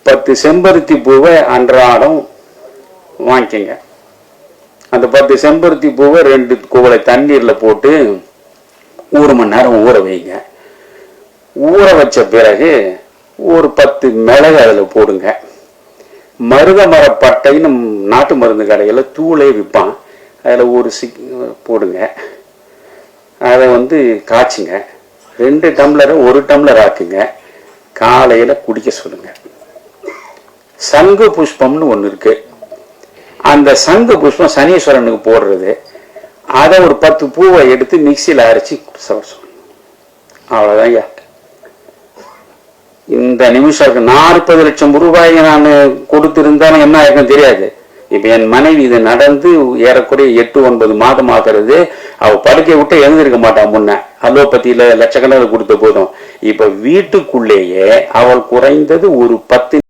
10 செம்பருத்தி பூவை அன்றாடம் வாங்கிக்கங்க. அந்த 10 செம்பருத்தி பூவை 2 குவளை தண்ணீரில் போட்டு 1 மணி நேரம் ஊற வைங்க. ஊற வச்ச பிறகு ஒரு 10 மிளகு அதில் போடுங்க. மருத மரப்பட்டைன்னு நாட்டு மருந்து கடையில் தூளே விற்பான், அதில் ஒரு போடுங்க. அதை காய்ச்சுங்க. 2 டம்ளரை 1 டம்ளர் ஆக்குங்க. காலையில் குடிக்க சொல்லுங்க. சங்கு புஷ்பம்னு ஒன்று இருக்கு. அந்த சங்கு புஷ்பம் சனீஸ்வரனுக்கு போடுறது. அதை ஒரு 10 பூவை எடுத்து மிக்சியில் அரைச்சி சொல்லணும். அவ்வளோதான் ஐயா. இந்த நிமிஷம் 40 லட்சம் ரூபாய் நான் கொடுத்திருந்தாலும் என்ன ஆயிருக்கும் தெரியாது. இப்ப என் மனைவி இது நடந்து ஏறக்குறைய 8-9 மாதம் ஆகிறது. அவ படுக்கை விட்டு எழுந்திருக்க மாட்டான். முன்ன அலோபதியில லட்சக்கணக்கில் கொடுத்த போதும் இப்ப வீட்டுக்குள்ளேயே அவள் குறைந்தது ஒரு 10